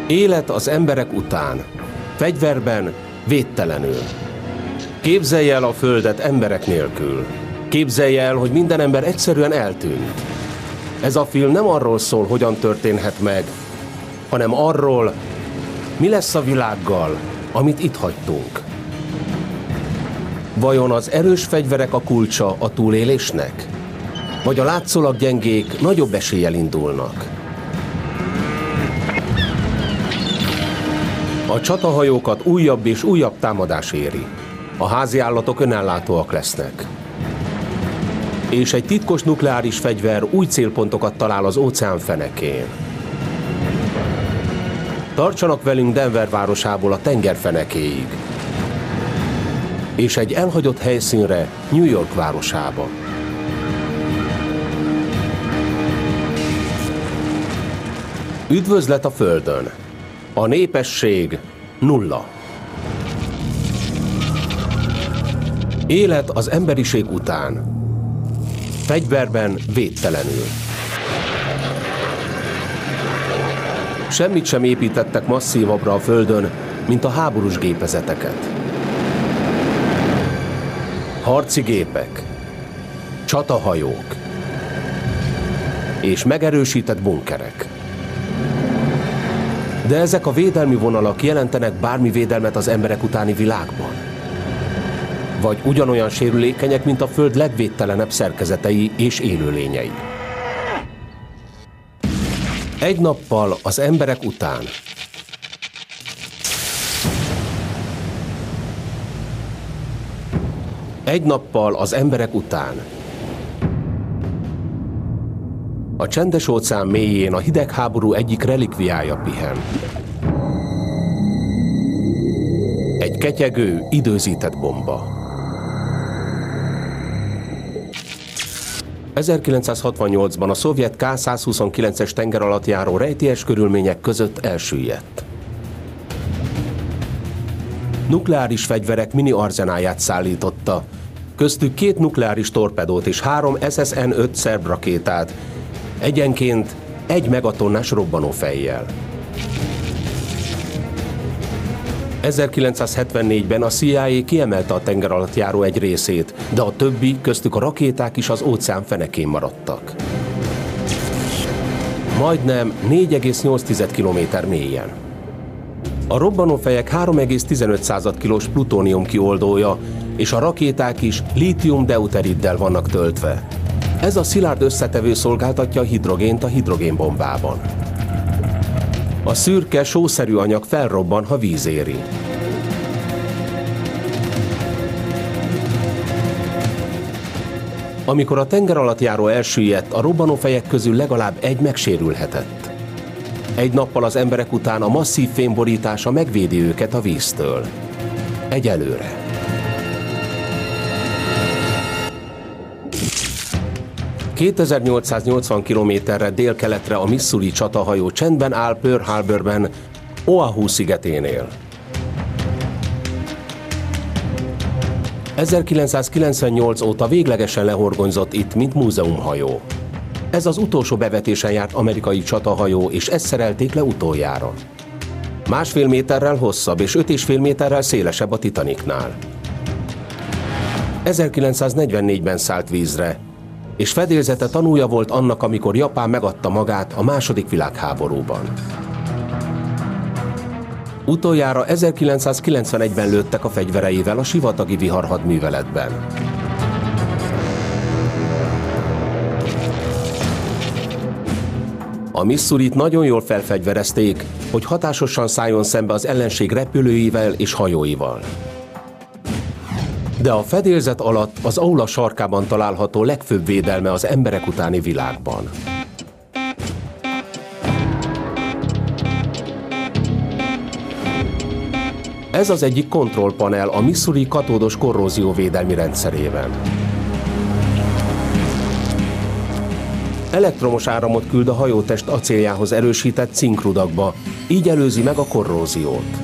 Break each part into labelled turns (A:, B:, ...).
A: Élet az emberek után. Fegyverben, védtelenül. Képzelje el a Földet emberek nélkül. Képzelje el, hogy minden ember egyszerűen eltűnt. Ez a film nem arról szól, hogyan történhet meg, hanem arról, mi lesz a világgal, amit itt hagytunk. Vajon az erős fegyverek a kulcsa a túlélésnek? Vagy a látszólag gyengék nagyobb eséllyel indulnak? A csatahajókat újabb és újabb támadás éri. A háziállatok önellátóak lesznek. És egy titkos nukleáris fegyver új célpontokat talál az óceán fenekén. Tartsanak velünk Denver városából a tenger fenekéig. És egy elhagyott helyszínre, New York városába. Üdvözlet a Földön! A népesség 0. Élet az emberiség után. Fegyverben, védtelenül. Semmit sem építettek masszívabbra a Földön, mint a háborús gépezeteket. Harci gépek, csatahajók és megerősített bunkerek. De ezek a védelmi vonalak jelentenek bármi védelmet az emberek utáni világban? Vagy ugyanolyan sérülékenyek, mint a Föld legvédtelenebb szerkezetei és élőlényei? Egy nappal az emberek után. Egy nappal az emberek után. A Csendes-óceán mélyén a hidegháború egyik relikviája pihen. Egy ketyegő, időzített bomba. 1968-ban a szovjet K-129-es tengeralattjáró rejtélyes körülmények között elsüllyedt. Nukleáris fegyverek mini arzenáját szállította, köztük 2 nukleáris torpedót és 3 SSN-5 szerb rakétát, egyenként 1 megatonnás robbanófejjel. 1974-ben a CIA kiemelte a tengeralattjáró egy részét, de a többi, köztük a rakéták is az óceán fenekén maradtak. Majdnem 4,8 km mélyen. A robbanófejek 3,15 kilós plutónium kioldója, és a rakéták is lítium-deuteriddel vannak töltve. Ez a szilárd összetevő szolgáltatja a hidrogént a hidrogénbombában. A szürke, sószerű anyag felrobban, ha víz éri. Amikor a tengeralattjáró elsüllyedt, a robbanófejek közül legalább 1 megsérülhetett. Egy nappal az emberek után a masszív fémborítása megvédi őket a víztől. Egyelőre. ...2880 kilométerre délkeletre a Missouri csatahajó csendben áll Pearl Harborben, Oahu szigeténél. 1998 óta véglegesen lehorgonyzott itt, mint múzeumhajó. Ez az utolsó bevetésen járt amerikai csatahajó, és ezt szerelték le utoljára. 1,5 méterrel hosszabb és 5,5 méterrel szélesebb a Titanicnál. 1944-ben szállt vízre, és fedélzete tanúja volt annak, amikor Japán megadta magát a II. Világháborúban. Utoljára 1991-ben lőttek a fegyvereivel a sivatagi viharhadműveletben. A Missourit nagyon jól felfegyverezték, hogy hatásosan szálljon szembe az ellenség repülőivel és hajóival. De a fedélzet alatt az aula sarkában található legfőbb védelme az emberek utáni világban. Ez az egyik kontrollpanel a Missouri katódos korrózióvédelmi rendszerében. Elektromos áramot küld a hajótest acéljához erősített cinkrudakba, így előzi meg a korróziót.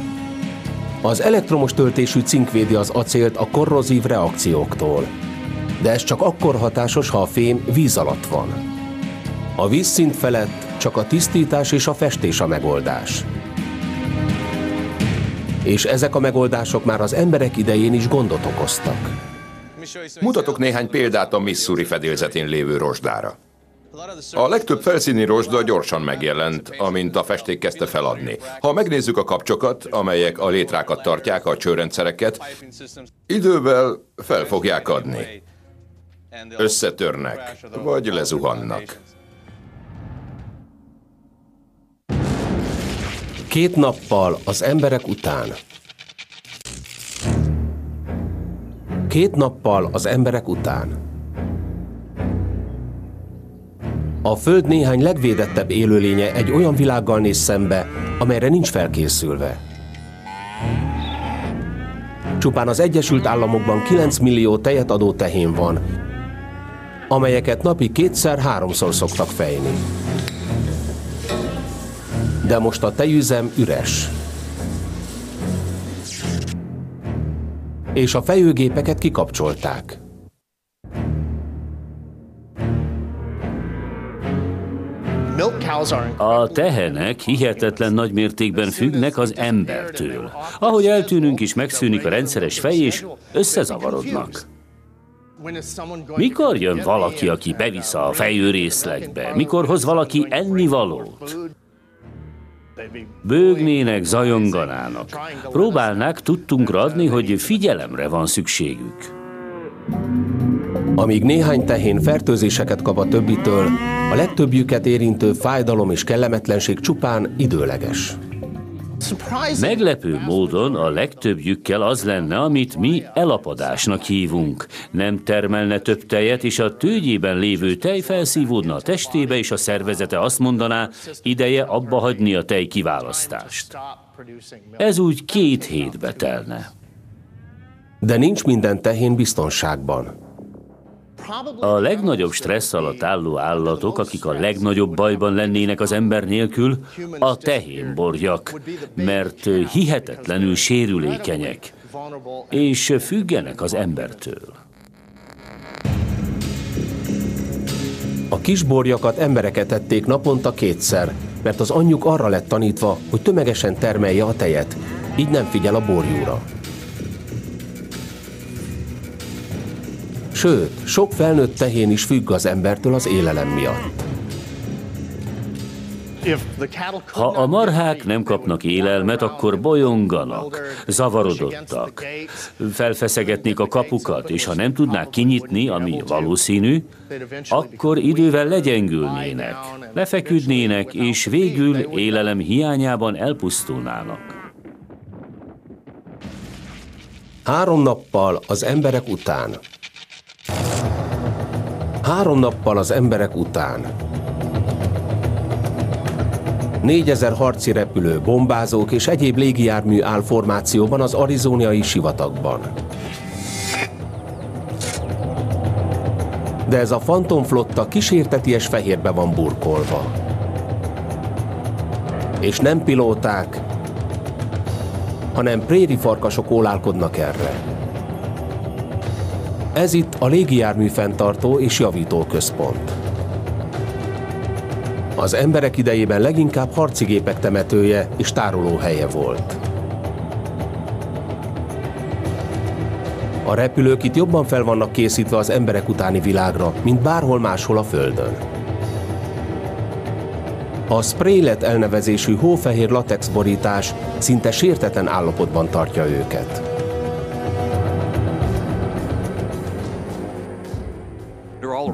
A: Az elektromos töltésű cink védi az acélt a korrozív reakcióktól. De ez csak akkor hatásos, ha a fém víz alatt van. A vízszint felett csak a tisztítás és a festés a megoldás. És ezek a megoldások már az emberek idején is gondot okoztak.
B: Mutatok néhány példát a Missouri fedélzetén lévő rozsdára. A legtöbb felszíni rozsda gyorsan megjelent, amint a festék kezdte feladni. Ha megnézzük a kapcsokat, amelyek a létrákat tartják, a csőrendszereket, idővel fel fogják adni. Összetörnek, vagy lezuhannak.
A: 2 nappal az emberek után. 2 nappal az emberek után. A Föld néhány legvédettebb élőlénye egy olyan világgal néz szembe, amelyre nincs felkészülve. Csupán az Egyesült Államokban 9 millió tejet adó tehén van, amelyeket napi 2-3-szor szoktak fejni. De most a tejüzem üres. És a fejőgépeket kikapcsolták.
C: A tehenek hihetetlen nagy mértékben függnek az embertől. Ahogy eltűnünk is, megszűnik a rendszeres fej, és összezavarodnak. Mikor jön valaki, aki bevisz a fejőrészletbe? Mikor hoz valaki ennivalót? Bőgnének, zajonganának. Próbálnák tudtunkra adni, hogy figyelemre van szükségük.
A: Amíg néhány tehén fertőzéseket kap a többitől, a legtöbbjüket érintő fájdalom és kellemetlenség csupán időleges.
C: Meglepő módon a legtöbbjükkel az lenne, amit mi elapadásnak hívunk. Nem termelne több tejet, és a tőgyében lévő tej felszívódna a testébe, és a szervezete azt mondaná, ideje abba hagyni a tej kiválasztást. Ez úgy 2 hétbe telne.
A: De nincs minden tehén biztonságban.
C: A legnagyobb stressz alatt álló állatok, akik a legnagyobb bajban lennének az ember nélkül, a tehénborjak, mert hihetetlenül sérülékenyek, és függenek az embertől.
A: A kisborjakat embereket ették naponta 2-szer, mert az anyjuk arra lett tanítva, hogy tömegesen termelje a tejet, így nem figyel a borjúra. Sőt, sok felnőtt tehén is függ az embertől az élelem miatt.
C: Ha a marhák nem kapnak élelmet, akkor bolyonganak, zavarodottak, felfeszegetnék a kapukat, és ha nem tudnák kinyitni, ami valószínű, akkor idővel legyengülnének, lefeküdnének, és végül élelem hiányában elpusztulnának.
A: 3 nappal az emberek után. 3 nappal az emberek után. 4000 harci repülő, bombázók és egyéb légijármű áll formációban az arizonai sivatagban. De ez a Phantom flotta kísérteties fehérbe van burkolva. És nem pilóták, hanem préri farkasok ólálkodnak erre. Ez itt a légijármű fenntartó és javító központ. Az emberek idejében leginkább harci gépek temetője és tárolóhelye volt. A repülők itt jobban fel vannak készítve az emberek utáni világra, mint bárhol máshol a Földön. A spraylet elnevezésű hófehér latex borítás szinte sértetlen állapotban tartja őket.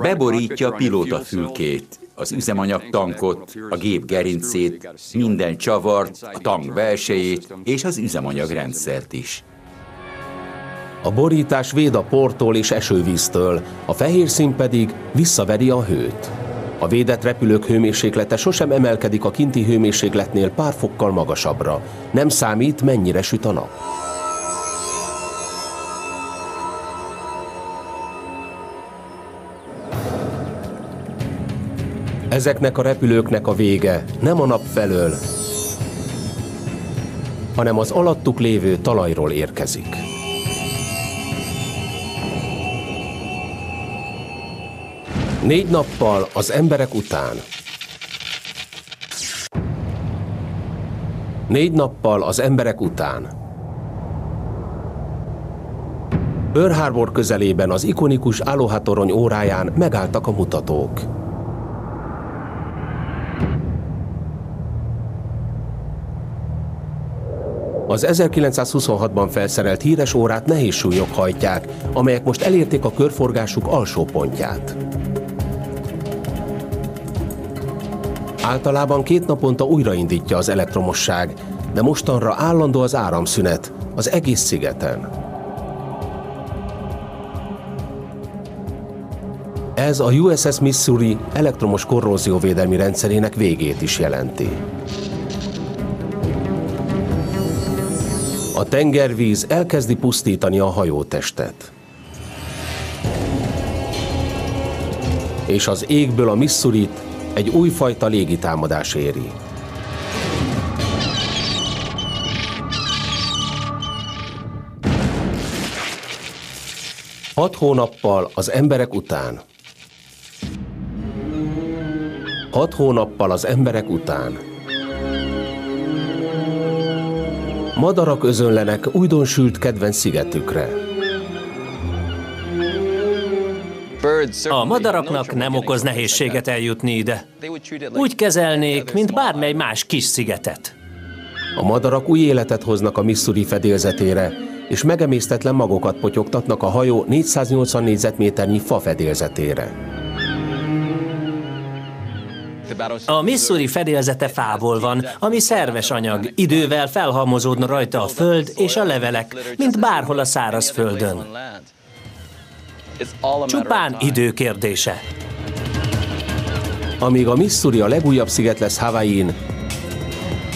D: Beborítja a pilótafülkét, az üzemanyagtankot, a gép gerincét, minden csavart, a tank belsejét és az üzemanyagrendszert is.
A: A borítás véd a portól és esővíztől, a fehér szín pedig visszaveri a hőt. A védett repülők hőmérséklete sosem emelkedik a kinti hőmérsékletnél pár fokkal magasabbra. Nem számít, mennyire süt a nap. Ezeknek a repülőknek a vége nem a nap felől, hanem az alattuk lévő talajról érkezik. Négy nappal az emberek után. 4 nappal az emberek után. Pearl Harbor közelében az ikonikus Aloha torony óráján megálltak a mutatók. Az 1926-ban felszerelt híres órát nehéz súlyok hajtják, amelyek most elérték a körforgásuk alsó pontját. Általában 2 naponta újraindítja az elektromosság, de mostanra állandó az áramszünet az egész szigeten. Ez a USS Missouri elektromos korrózióvédelmi rendszerének végét is jelenti. A tengervíz elkezdi pusztítani a hajótestet. És az égből a Missourit egy újfajta légitámadás éri. Hat hónappal az emberek után. 6 hónappal az emberek után. Madarak özönlenek újdonsült kedvenc szigetükre.
E: A madaraknak nem okoz nehézséget eljutni ide. Úgy kezelnék, mint bármely más kis szigetet.
A: A madarak új életet hoznak a Missouri fedélzetére, és megemésztetlen magokat potyogtatnak a hajó 480 négyzetméternyi fa fedélzetére.
E: A Missouri fedélzete fából van, ami szerves anyag. Idővel felhalmozódna rajta a föld és a levelek, mint bárhol a szárazföldön. Csupán idő kérdése.
A: Amíg a Missouri a legújabb sziget lesz Hawaiin,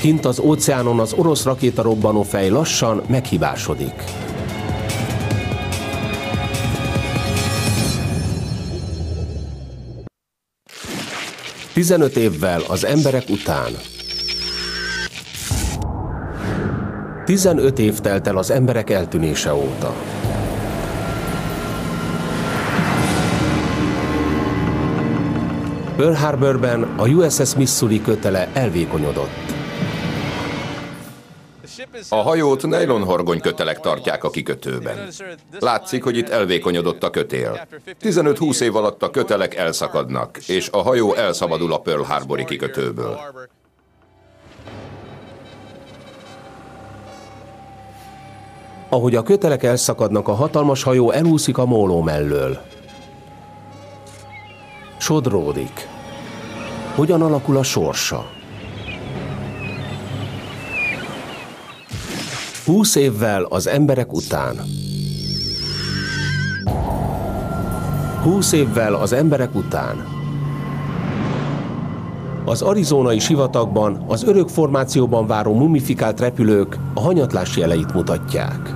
A: kint az óceánon az orosz rakétarobbanófej lassan meghibásodik. ...15 évvel az emberek után. 15 év telt el az emberek eltűnése óta. Pearl Harborben a USS Missouri kötele elvékonyodott.
B: A hajót nejlonhorgony kötelek tartják a kikötőben. Látszik, hogy itt elvékonyodott a kötél. 15-20 év alatt a kötelek elszakadnak, és a hajó elszabadul a Pearl Harbori kikötőből.
A: Ahogy a kötelek elszakadnak, a hatalmas hajó elúszik a móló mellől. Sodródik. Hogyan alakul a sorsa? 20 évvel az emberek után. 20 évvel az emberek után. Az arizonai sivatagban az örök formációban váró mumifikált repülők a hanyatlás jeleit mutatják.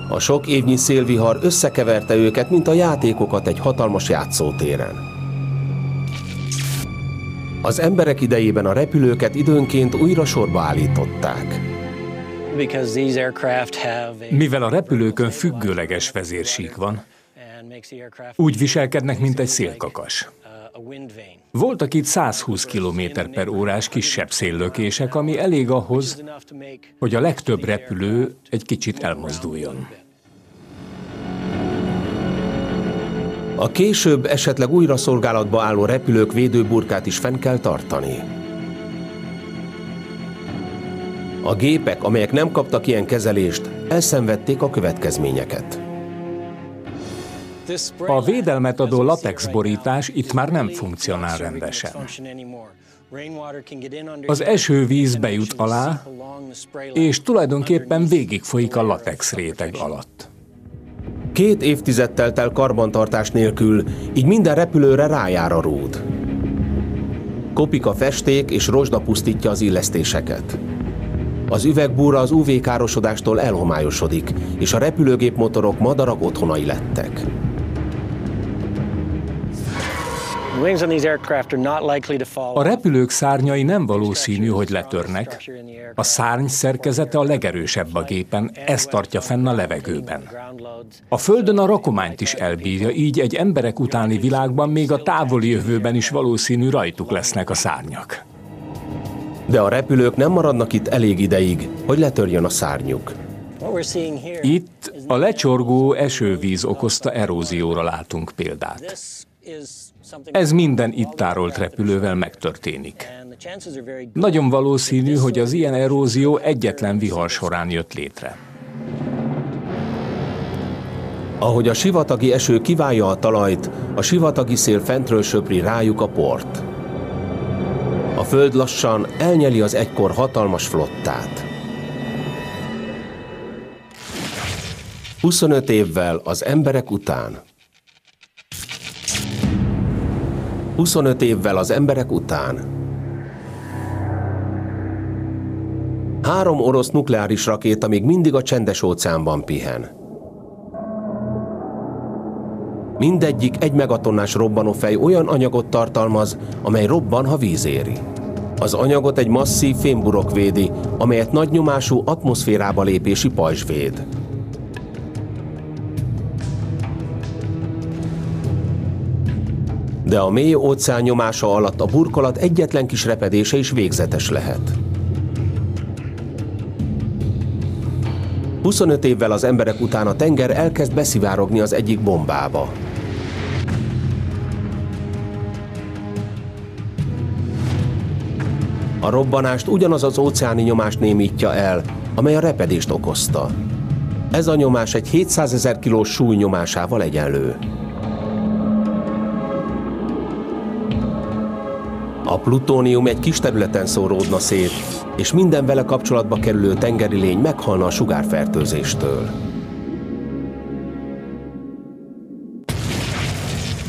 A: A sok évnyi szélvihar összekeverte őket, mint a játékokat egy hatalmas játszótéren. Az emberek idejében a repülőket időnként újra sorba állították.
F: Mivel a repülőkön függőleges vezérsík van, úgy viselkednek, mint egy szélkakas. Voltak itt 120 km/órás kisebb széllökések, ami elég ahhoz, hogy a legtöbb repülő egy kicsit elmozduljon.
A: A később esetleg újra szolgálatba álló repülők védőburkát is fenn kell tartani. A gépek, amelyek nem kaptak ilyen kezelést, elszenvedték a következményeket.
F: A védelmet adó latexborítás itt már nem funkcionál rendesen. Az esővíz bejut alá, és tulajdonképpen végigfolyik a latex réteg alatt.
A: 2 évtized telt el karbantartás nélkül, így minden repülőre rájár a rúd. Kopik a festék és rozsda pusztítja az illesztéseket. Az üvegbúra az UV-károsodástól elhomályosodik, és a repülőgép motorok madarak otthonai lettek.
F: A repülők szárnyai nem valószínű, hogy letörnek. A szárny szerkezete a legerősebb a gépen, ez tartja fenn a levegőben. A Földön a rakományt is elbírja, így egy emberek utáni világban még a távoli jövőben is valószínű rajtuk lesznek a szárnyak.
A: De a repülők nem maradnak itt elég ideig, hogy letörjön a szárnyuk.
F: Itt a lecsorgó esővíz okozta erózióra látunk példát. Ez minden itt tárolt repülővel megtörténik. Nagyon valószínű, hogy az ilyen erózió egyetlen vihar során jött létre.
A: Ahogy a sivatagi eső kiválja a talajt, a sivatagi szél fentről söpri rájuk a port. A föld lassan elnyeli az egykor hatalmas flottát. 25 évvel az emberek után. 25 évvel az emberek után. 3 orosz nukleáris rakéta még mindig a Csendes-óceánban pihen. Mindegyik 1 megatonnás robbanófej olyan anyagot tartalmaz, amely robban, ha víz éri. Az anyagot egy masszív fémburok védi, amelyet nagy nyomású atmoszférába lépési pajzs véd. De a mély óceán nyomása alatt a burkolat egyetlen kis repedése is végzetes lehet. 25 évvel az emberek után a tenger elkezd beszivárogni az egyik bombába. A robbanást ugyanaz az óceáni nyomás némítja el, amely a repedést okozta. Ez a nyomás egy 700 000 kilós súly nyomásával egyenlő. A plutónium egy kis területen szóródna szét, és minden vele kapcsolatba kerülő tengeri lény meghalna a sugárfertőzéstől.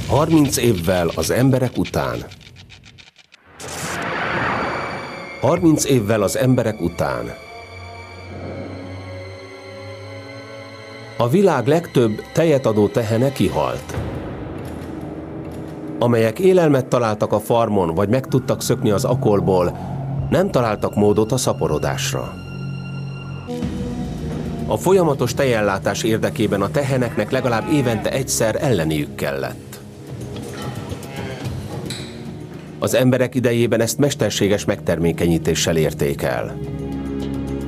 A: 30 évvel az emberek után. 30 évvel az emberek után. A világ legtöbb tejet adó tehene kihalt. Amelyek élelmet találtak a farmon, vagy meg tudtak szökni az akolból, nem találtak módot a szaporodásra. A folyamatos tejellátás érdekében a teheneknek legalább évente egyszer elleniük kellett. Az emberek idejében ezt mesterséges megtermékenyítéssel érték el.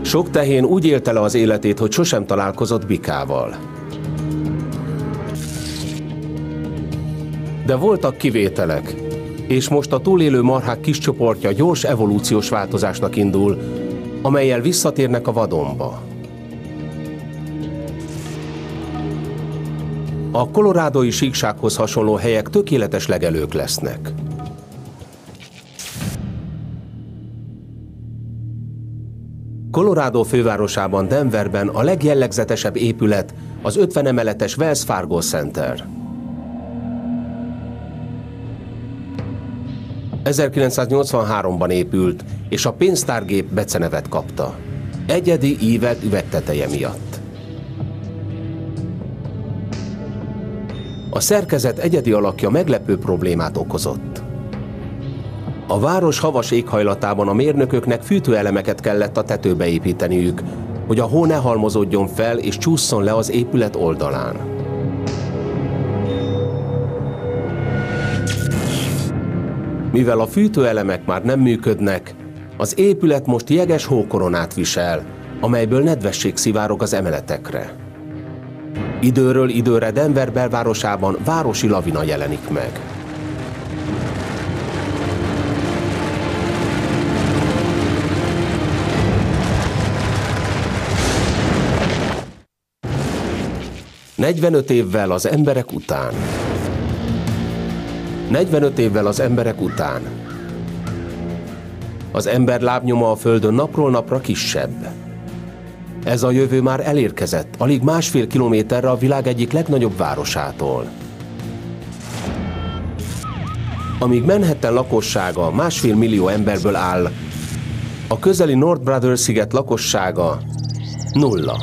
A: Sok tehén úgy élte le az életét, hogy sosem találkozott bikával. De voltak kivételek, és most a túlélő marhák kis csoportja gyors evolúciós változásnak indul, amellyel visszatérnek a vadonba. A kolorádói síksághoz hasonló helyek tökéletes legelők lesznek. Colorado fővárosában, Denverben a legjellegzetesebb épület az 50 emeletes Wells Fargo Center. 1983-ban épült, és a pénztárgép becenevet kapta. Egyedi ívelt üvegteteje miatt. A szerkezet egyedi alakja meglepő problémát okozott. A város havas éghajlatában a mérnököknek fűtőelemeket kellett a tetőbe építeniük, hogy a hó ne halmozódjon fel és csússzon le az épület oldalán. Mivel a fűtőelemek már nem működnek, az épület most jeges hókoronát visel, amelyből nedvesség szivárog az emeletekre. Időről időre Denver belvárosában városi lavina jelenik meg. ...45 évvel az emberek után. 45 évvel az emberek után. Az ember lábnyoma a Földön napról napra kisebb. Ez a jövő már elérkezett, alig 1,5 kilométerre a világ egyik legnagyobb városától. Amíg Manhattan lakossága 1,5 millió emberből áll, a közeli North Brothers sziget lakossága 0.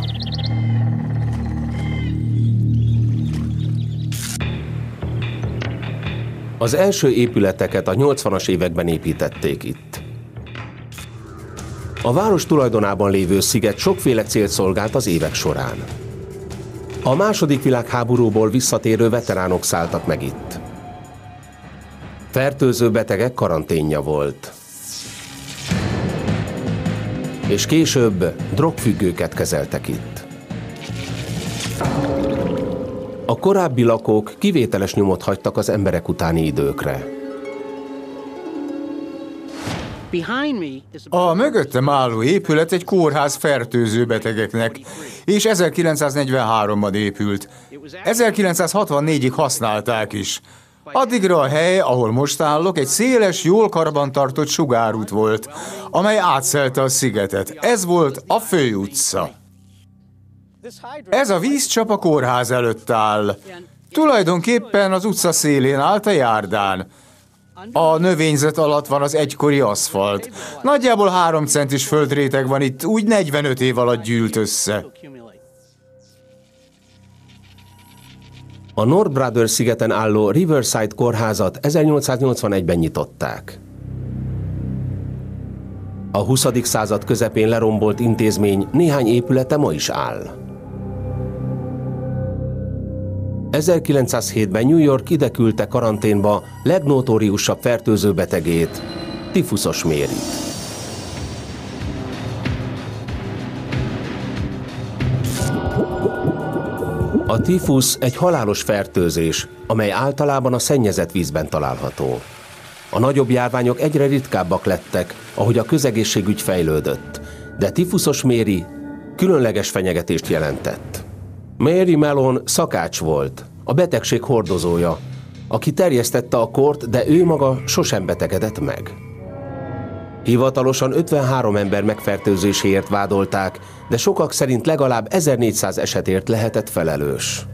A: Az első épületeket a 80-as években építették itt. A város tulajdonában lévő sziget sokféle célt szolgált az évek során. A második világháborúból visszatérő veteránok szálltak meg itt. Fertőző betegek karanténja volt. és később drogfüggőket kezeltek itt. A korábbi lakók kivételes nyomot hagytak az emberek utáni időkre.
G: A mögöttem álló épület egy kórház fertőző betegeknek, és 1943-ban épült. 1964-ig használták is. Addigra a hely, ahol most állok, egy széles, jól karbantartott sugárút volt, amely átszelte a szigetet. Ez volt a főutca. Ez a vízcsap a kórház előtt áll. Tulajdonképpen az utca szélén állt a járdán. A növényzet alatt van az egykori aszfalt. Nagyjából 3 centis földréteg van itt, úgy 45 év alatt gyűlt össze.
A: A North Brothers szigeten álló Riverside kórházat 1881-ben nyitották. A 20. század közepén lerombolt intézmény néhány épülete ma is áll. 1907-ben New York ide küldte karanténba legnotóriusabb fertőző betegét, tifuszos Maryt. A tifusz egy halálos fertőzés, amely általában a szennyezett vízben található. A nagyobb járványok egyre ritkábbak lettek, ahogy a közegészségügy fejlődött, de tifuszos Mary különleges fenyegetést jelentett. Mary Mellon szakács volt, a betegség hordozója, aki terjesztette a kort, de ő maga sosem betegedett meg. Hivatalosan 53 ember megfertőzéséért vádolták, de sokak szerint legalább 1400 esetért lehetett felelős.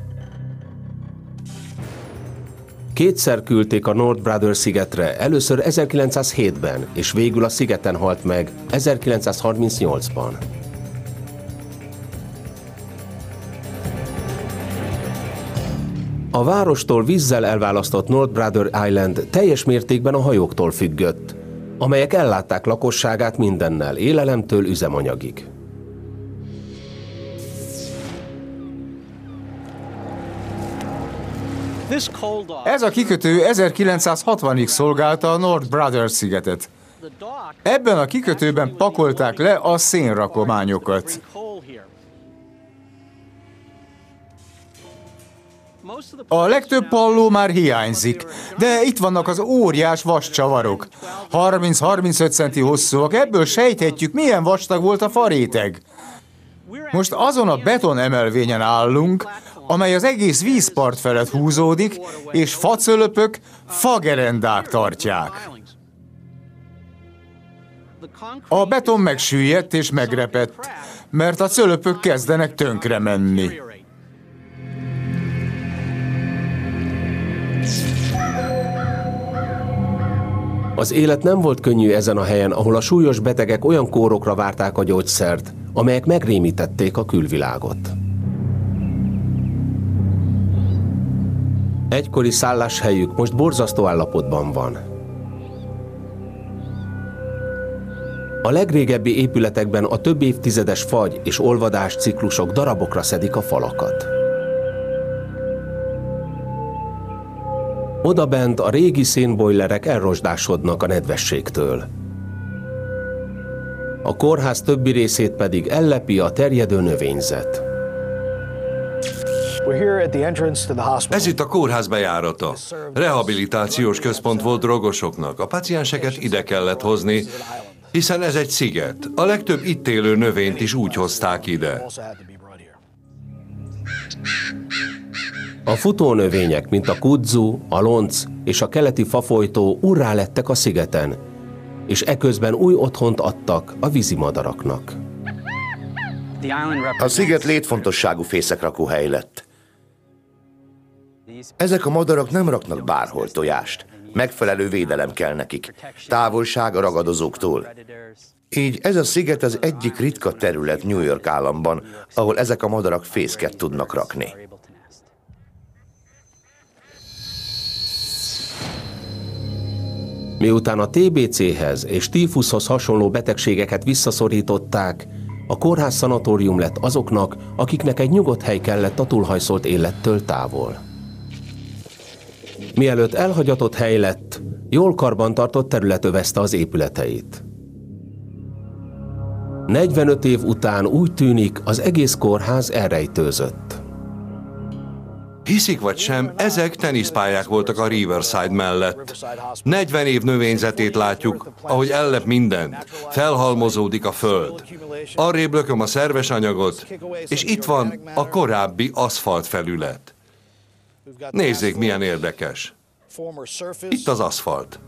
A: Kétszer küldték a North Brothers szigetre, először 1907-ben, és végül a szigeten halt meg 1938-ban. A várostól vízzel elválasztott North Brother Island teljes mértékben a hajóktól függött, amelyek ellátták lakosságát mindennel, élelemtől üzemanyagig.
G: Ez a kikötő 1960-ig szolgálta a North Brothers szigetet. Ebben a kikötőben pakolták le a szénrakományokat. A legtöbb palló már hiányzik, de itt vannak az óriás vascsavarok. 30-35 centi hosszúak, ebből sejthetjük, milyen vastag volt a faréteg. Most azon a beton emelvényen állunk, amely az egész vízpart felett húzódik, és facölöpök, fagerendák tartják. A beton megsüllyedt és megrepett, mert a cölöpök kezdenek tönkre menni.
A: Az élet nem volt könnyű ezen a helyen, ahol a súlyos betegek olyan kórokra várták a gyógyszert, amelyek megrémítették a külvilágot. Egykori szálláshelyük most borzasztó állapotban van. A legrégebbi épületekben a több évtizedes fagy és olvadás ciklusok darabokra szedik a falakat. Odabent a régi szénbojlerek elrosdásodnak a nedvességtől. A kórház többi részét pedig ellepi a terjedő növényzet.
H: Ez itt a kórház bejárata. Rehabilitációs központ volt drogosoknak. A pacienseket ide kellett hozni, hiszen ez egy sziget. A legtöbb itt élő növényt is úgy hozták ide.
A: A futónövények, mint a kudzu, a lonc és a keleti fafolytó urrá lettek a szigeten, és eközben új otthont adtak a vízimadaraknak.
I: A sziget létfontosságú fészekrakóhely lett. Ezek a madarak nem raknak bárhol tojást. Megfelelő védelem kell nekik. Távolság a ragadozóktól. Így ez a sziget az egyik ritka terület New York államban, ahol ezek a madarak fészket tudnak rakni.
A: Miután a TBC-hez és tífuszhoz hasonló betegségeket visszaszorították, a kórház szanatórium lett azoknak, akiknek egy nyugodt hely kellett a túlhajszolt élettől távol. Mielőtt elhagyatott hely lett, jól karbantartott terület övezte az épületeit. 45 év után úgy tűnik, az egész kórház elrejtőzött.
H: Hiszik vagy sem, ezek teniszpályák voltak a Riverside mellett. 40 év növényzetét látjuk, ahogy ellep mindent, felhalmozódik a föld. Arrébb lököm a szerves anyagot, és itt van a korábbi aszfalt felület. Nézzék, milyen érdekes. Itt az aszfalt.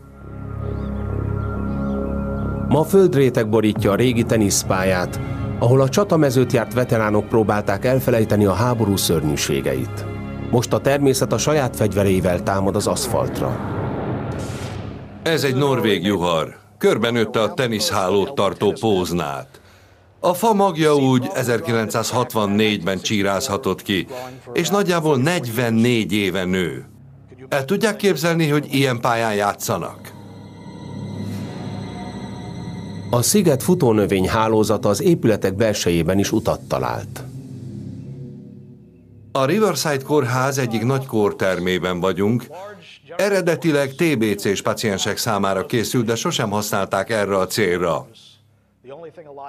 A: Ma földréteg borítja a régi teniszpályát, ahol a csatamezőt járt veteránok próbálták elfelejteni a háború szörnyűségeit. Most a természet a saját fegyvereivel támad az aszfaltra.
H: Ez egy norvég juhar. Körbenőtte a teniszhálót tartó póznát. A fa magja úgy 1964-ben csírázhatott ki, és nagyjából 44 éve nő. El tudják képzelni, hogy ilyen pályán játszanak?
A: A sziget futónövény hálózata az épületek belsejében is utat talált.
H: A Riverside kórház egyik nagy kórtermében vagyunk. Eredetileg TBC-s paciensek számára készült, de sosem használták erre a célra.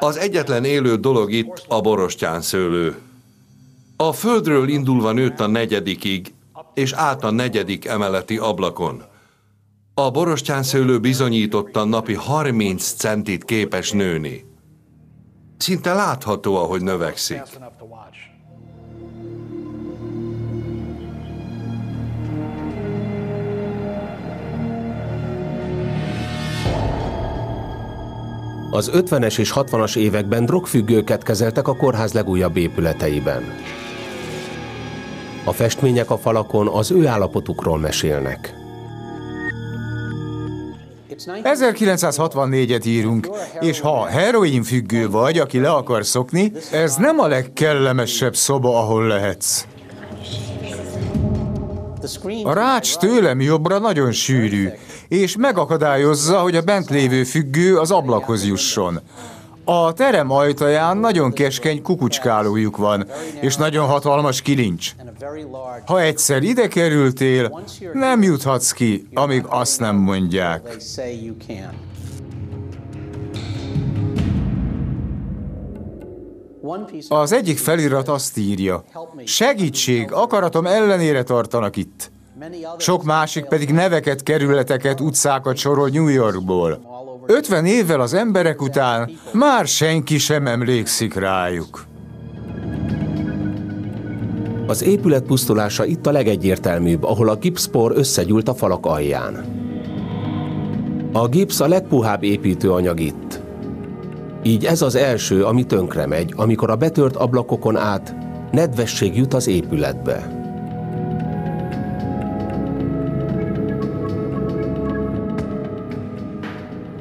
H: Az egyetlen élő dolog itt a borostyánszőlő. A földről indulva nőtt a 4. és át a 4. emeleti ablakon. A borostyánszőlő bizonyítottan napi 30 centit képes nőni. Szinte látható, ahogy növekszik.
A: Az 50-es és 60-as években drogfüggőket kezeltek a kórház legújabb épületeiben. A festmények a falakon az ő állapotukról mesélnek.
G: 1964-et írunk, és ha heroin függő vagy, aki le akar szokni, ez nem a legkellemesebb szoba, ahol lehetsz. A rács tőlem jobbra nagyon sűrű, és megakadályozza, hogy a bent lévő függő az ablakhoz jusson. A terem ajtaján nagyon keskeny kukucskálójuk van, és nagyon hatalmas kilincs. Ha egyszer ide kerültél, nem juthatsz ki, amíg azt nem mondják. Az egyik felirat azt írja: segítség, akaratom ellenére tartanak itt. Sok másik pedig neveket, kerületeket, utcákat sorol New Yorkból. 50 évvel az emberek után már senki sem emlékszik rájuk.
A: Az épület pusztulása itt a legegyértelműbb, ahol a gipszpor összegyűlt a falak alján. A gipsz a legpuhább építőanyag itt. Így ez az első, ami tönkre megy, amikor a betört ablakokon át nedvesség jut az épületbe.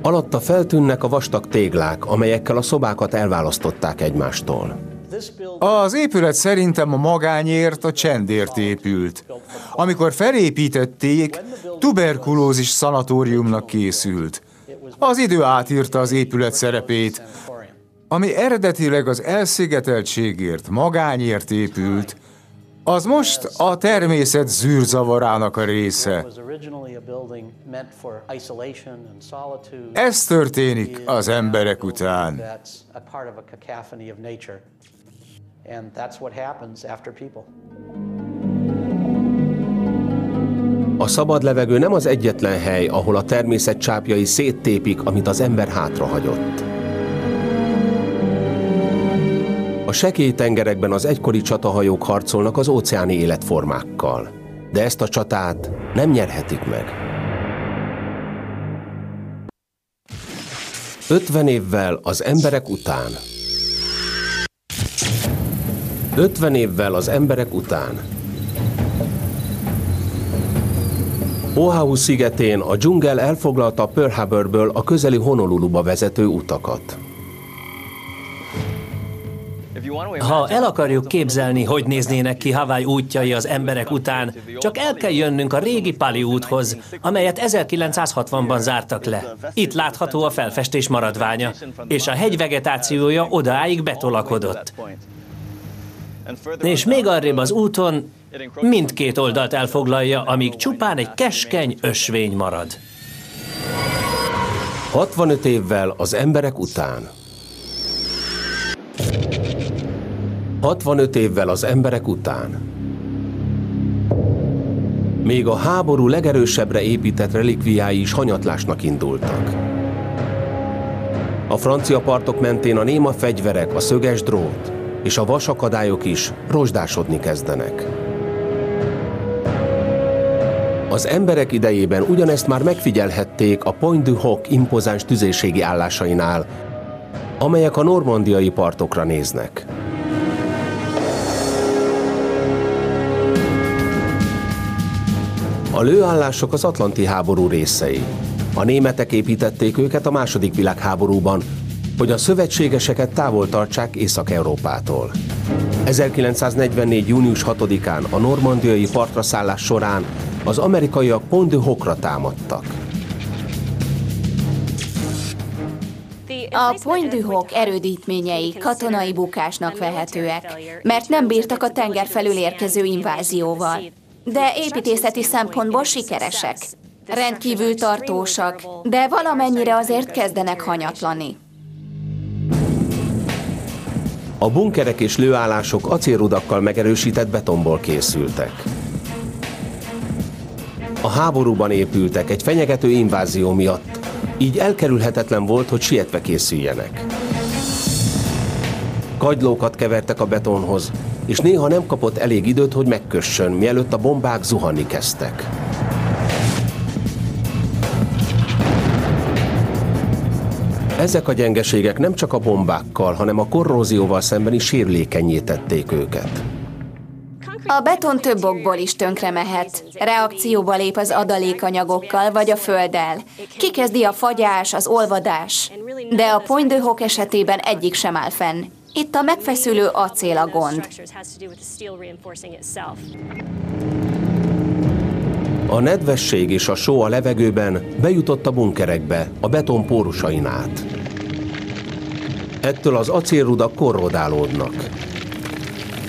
A: Alatta feltűnnek a vastag téglák, amelyekkel a szobákat elválasztották egymástól.
G: Az épület szerintem a magányért, a csendért épült. Amikor felépítették, tuberkulózis szanatóriumnak készült. Az idő átírta az épület szerepét, ami eredetileg az elszigeteltségért, magányért épült, az most a természet zűrzavarának a része. Ez történik az emberek után.
A: A szabad levegő nem az egyetlen hely, ahol a természet csápjai széttépik, amit az ember hátrahagyott. A sekély tengerekben az egykori csatahajók harcolnak az óceáni életformákkal, de ezt a csatát nem nyerhetik meg. 50 évvel az emberek után. 50 évvel az emberek után. Oahu szigetén a dzsungel elfoglalta Pearl Harborből a közeli Honoluluba vezető utakat.
E: Ha el akarjuk képzelni, hogy néznének ki Hawaii útjai az emberek után, csak el kell jönnünk a régi Pali úthoz, amelyet 1960-ban zártak le. Itt látható a felfestés maradványa, és a hegy vegetációja odáig betolakodott. És még arrébb az úton mindkét oldalt elfoglalja, amíg csupán egy keskeny ösvény marad.
A: 65 évvel az emberek után. 65 évvel az emberek után. Még a háború legerősebbre épített relikviái is hanyatlásnak indultak. A francia partok mentén a néma fegyverek, a szöges drót és a vasakadályok is rozsdásodni kezdenek. Az emberek idejében ugyanezt már megfigyelhették a Pointe du Hoc impozáns tüzérségi állásainál, amelyek a normandiai partokra néznek. A lőállások az atlanti háború részei. A németek építették őket a II. Világháborúban, hogy a szövetségeseket távol tartsák Észak-Európától. 1944. június 6-án a normandiai partra szállás során az amerikaiak Pointe du Hocra támadtak.
J: A Pointe du Hoc erődítményei katonai bukásnak vehetőek, mert nem bírtak a tenger felül érkező invázióval. De építészeti szempontból sikeresek. Rendkívül tartósak, de valamennyire azért kezdenek hanyatlani.
A: A bunkerek és lőállások acélrudakkal megerősített betonból készültek. A háborúban épültek egy fenyegető invázió miatt, így elkerülhetetlen volt, hogy sietve készüljenek. Kagylókat kevertek a betonhoz, és néha nem kapott elég időt, hogy megkössön, mielőtt a bombák zuhanni kezdtek. Ezek a gyengeségek nem csak a bombákkal, hanem a korrózióval szemben is sérülékennyé tették őket.
J: A beton több okból is tönkre mehet. Reakcióba lép az adalékanyagokkal vagy a földdel. Kikezdi a fagyás, az olvadás. De a Pointe du Hoc esetében egyik sem áll fenn. Itt a megfeszülő acél a gond.
A: A nedvesség és a só a levegőben bejutott a bunkerekbe, a beton pórusain át. Ettől az acélrudak korrodálódnak.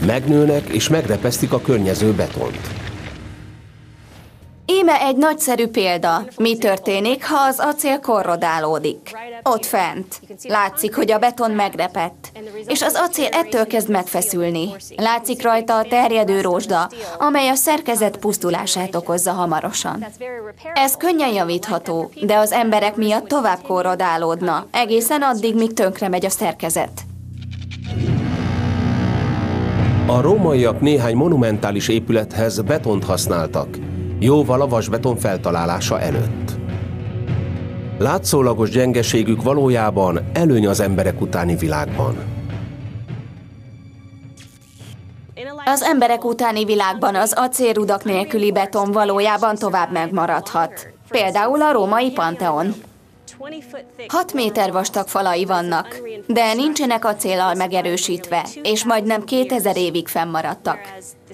A: Megnőnek és megrepesztik a környező betont.
J: Íme egy nagyszerű példa. Mi történik, ha az acél korrodálódik? Ott fent. Látszik, hogy a beton megrepett, és az acél ettől kezd megfeszülni. Látszik rajta a terjedő rozsda, amely a szerkezet pusztulását okozza hamarosan. Ez könnyen javítható, de az emberek miatt tovább korrodálódna, egészen addig, míg tönkre megy a szerkezet.
A: A rómaiak néhány monumentális épülethez betont használtak, jóval a vasbeton feltalálása előtt. Látszólagos gyengeségük valójában előny az emberek utáni világban.
J: Az emberek utáni világban az acélrudak nélküli beton valójában tovább megmaradhat. Például a római Pantheon. 6 méter vastag falai vannak, de nincsenek acéllal megerősítve, és majdnem 2000 évig fennmaradtak.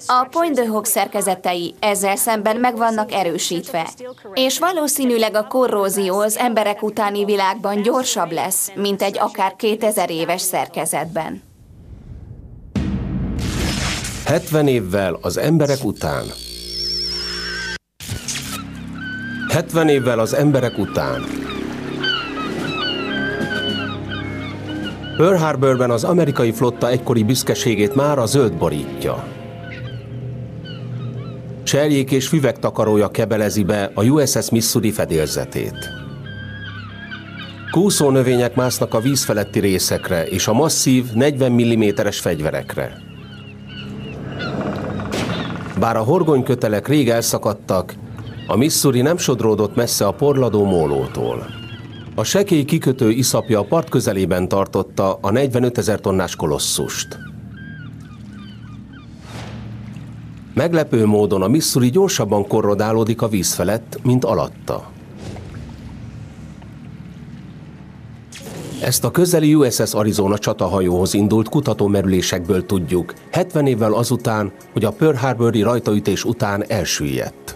J: A Pointe du Hoc szerkezetei ezzel szemben meg vannak erősítve, és valószínűleg a korrózió az emberek utáni világban gyorsabb lesz, mint egy akár 2000 éves szerkezetben.
A: 70 évvel az emberek után. 70 évvel az emberek után. Pearl Harborben az amerikai flotta egykori büszkeségét már a zöld borítja. Cserjék és füvek takarója kebelezi be a USS Missouri fedélzetét. Kúszónövények másznak a víz feletti részekre és a masszív 40 mm-es fegyverekre. Bár a horgonykötelek rég elszakadtak, a Missouri nem sodródott messze a porladó mólótól. A sekély kikötő iszapja a part közelében tartotta a 45 000 tonnás kolosszust. Meglepő módon a Missouri gyorsabban korrodálódik a víz felett, mint alatta. Ezt a közeli USS Arizona csatahajóhoz indult kutatómerülésekből tudjuk, 70 évvel azután, hogy a Pearl Harbor-i rajtaütés után elsüllyedt.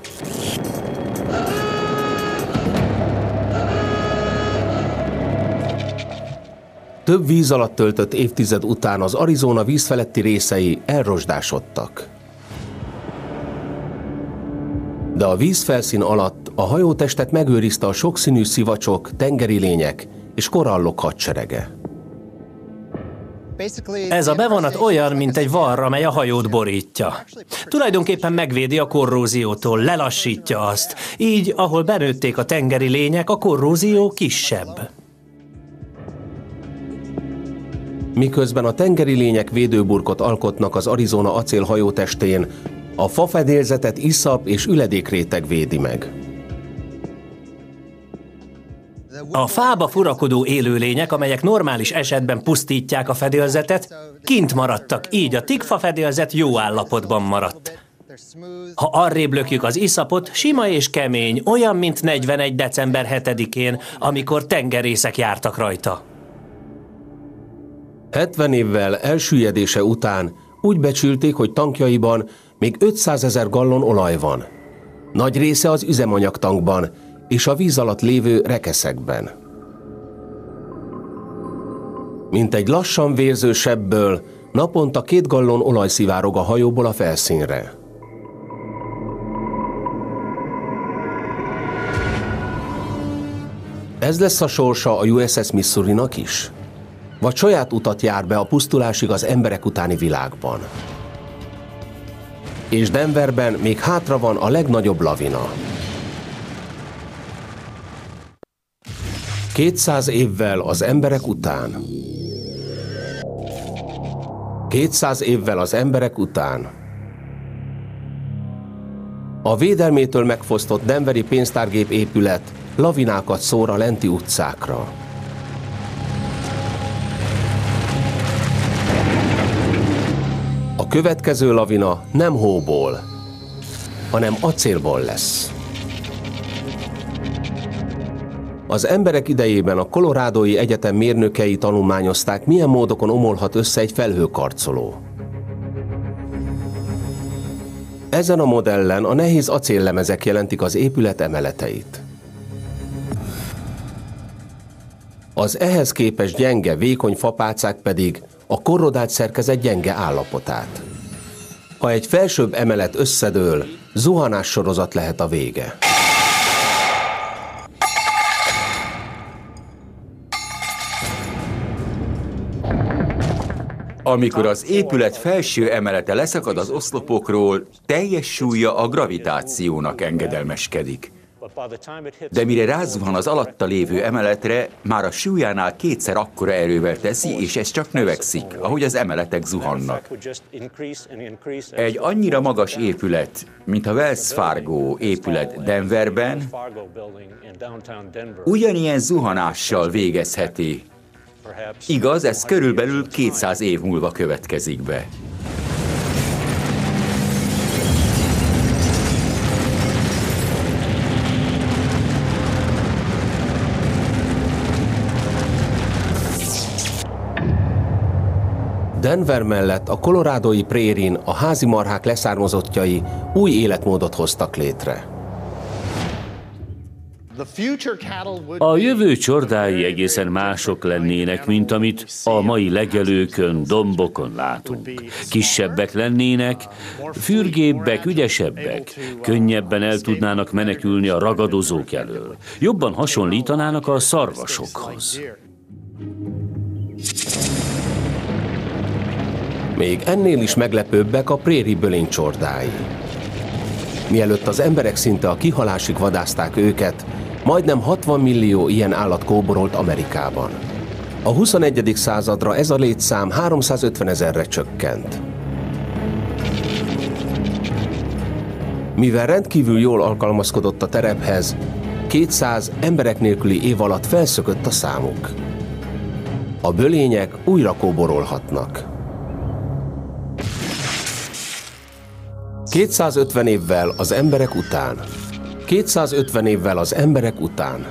A: Több víz alatt töltött évtized után az Arizona vízfeletti részei elrozsdásodtak. De a vízfelszín alatt a hajótestet megőrizte a sokszínű szivacsok, tengeri lények és korallok hadserege.
E: Ez a bevonat olyan, mint egy varr, amely a hajót borítja. Tulajdonképpen megvédi a korróziótól, lelassítja azt. Így, ahol benőtték a tengeri lények, a korrózió kisebb.
A: Miközben a tengeri lények védőburkot alkotnak az Arizona acél hajótestén, a fafedélzetet iszap és üledékréteg védi meg.
E: A fába furakodó élőlények, amelyek normális esetben pusztítják a fedélzetet, kint maradtak, így a tikfa fedélzet jó állapotban maradt. Ha arrébb lökjük az iszapot, sima és kemény, olyan, mint 41. december 7-én, amikor tengerészek jártak rajta.
A: 70 évvel elsüllyedése után úgy becsülték, hogy tankjaiban még 500 000 gallon olaj van. Nagy része az üzemanyagtankban és a víz alatt lévő rekeszekben. Mint egy lassan vérző sebből, naponta 2 gallon olaj szivárog a hajóból a felszínre. Ez lesz a sorsa a USS Missourinak is? Vagy saját utat jár be a pusztulásig az emberek utáni világban? És Denverben még hátra van a legnagyobb lavina. 200 évvel az emberek után. 200 évvel az emberek után. A védelmétől megfosztott denveri pénztárgép épület lavinákat szór a lenti utcákra. A következő lavina nem hóból, hanem acélból lesz. Az emberek idejében a Colorado-i Egyetem mérnökei tanulmányozták, milyen módokon omolhat össze egy felhőkarcoló. Ezen a modellen a nehéz acéllemezek jelentik az épület emeleteit. Az ehhez képest gyenge, vékony fapálcák pedig a korrodált szerkezet gyenge állapotát. Ha egy felsőbb emelet összedől, zuhanás sorozat lehet a vége.
D: Amikor az épület felső emelete leszakad az oszlopokról, teljes súlya a gravitációnak engedelmeskedik. De mire rázuhan az alatta lévő emeletre, már a súlyánál 2-szer akkora erővel teszi, és ez csak növekszik, ahogy az emeletek zuhannak. Egy annyira magas épület, mint a Wells Fargo épület Denverben, ugyanilyen zuhanással végezheti. Igaz, ez körülbelül 200 év múlva következik be.
A: Denver mellett a Colorado-i Prairie-n a házi marhák leszármazottjai új életmódot hoztak létre.
C: A jövő csordái egészen mások lennének, mint amit a mai legelőkön, dombokon látunk. Kisebbek lennének, fürgébbek, ügyesebbek, könnyebben el tudnának menekülni a ragadozók elől. Jobban hasonlítanának a szarvasokhoz.
A: Még ennél is meglepőbbek a Prairie bölény csordái. Mielőtt az emberek szinte a kihalásig vadászták őket, majdnem 60 millió ilyen állat kóborolt Amerikában. A 21. századra ez a létszám 350 000-re csökkent. Mivel rendkívül jól alkalmazkodott a terephez, 200 emberek nélküli év alatt felszökött a számuk. A bölények újra kóborolhatnak. 250 évvel az emberek után. 250 évvel az emberek után.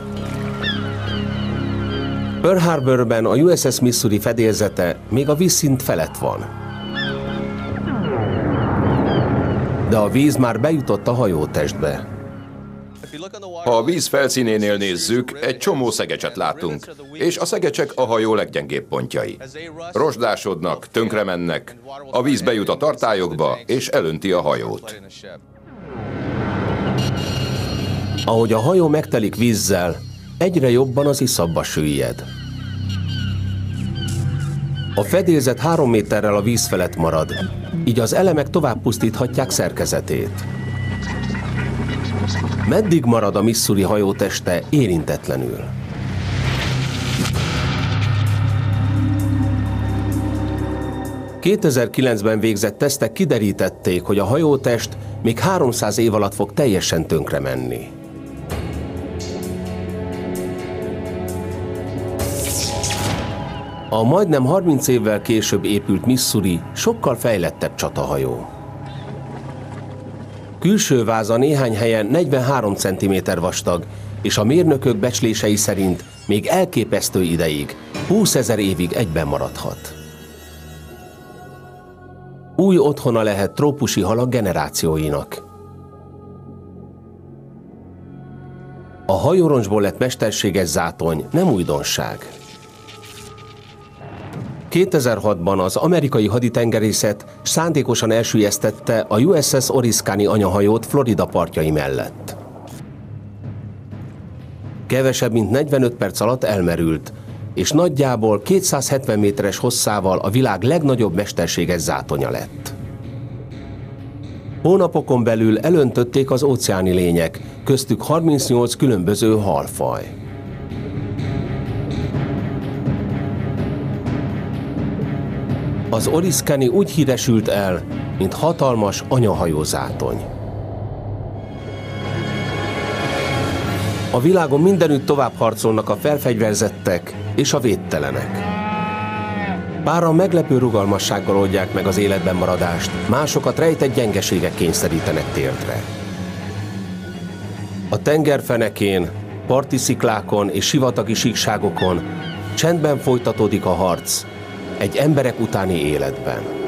A: Pearl Harborben a USS Missouri fedélzete még a vízszint felett van. De a víz már bejutott a hajótestbe.
B: Ha a víz felszínénél nézzük, egy csomó szegecset látunk, és a szegecsek a hajó leggyengébb pontjai. Rozsdásodnak, tönkremennek, a víz bejut a tartályokba, és elönti a hajót.
A: Ahogy a hajó megtelik vízzel, egyre jobban az iszapba süllyed. A fedélzet 3 méterrel a víz felett marad, így az elemek tovább pusztíthatják szerkezetét. Meddig marad a Missouri hajóteste érintetlenül? ...2009-ben végzett tesztek kiderítették, hogy a hajótest még 300 év alatt fog teljesen tönkre menni. A majdnem 30 évvel később épült Missouri sokkal fejlettebb csatahajó. Külső váza néhány helyen 43 cm vastag, és a mérnökök becslései szerint még elképesztő ideig, 20 000 évig egyben maradhat. Új otthona lehet trópusi halak generációinak. A hajóroncsból lett mesterséges zátony nem újdonság. 2006-ban az amerikai haditengerészet szándékosan elsüllyesztette a USS Oriskany anyahajót Florida partjai mellett. Kevesebb mint 45 perc alatt elmerült, és nagyjából 270 méteres hosszával a világ legnagyobb mesterséges zátonya lett. Hónapokon belül elöntötték az óceáni lények, köztük 38 különböző halfaj. Az Oriskany úgy híresült el, mint hatalmas anyahajózátony. A világon mindenütt tovább harcolnak a felfegyverzettek és a védtelenek. Páran meglepő rugalmassággal oldják meg az életben maradást, másokat rejtett gyengeségek kényszerítenek térdre. A tengerfenekén, parti sziklákon és sivatagi síkságokon csendben folytatódik a harc egy emberek utáni életben.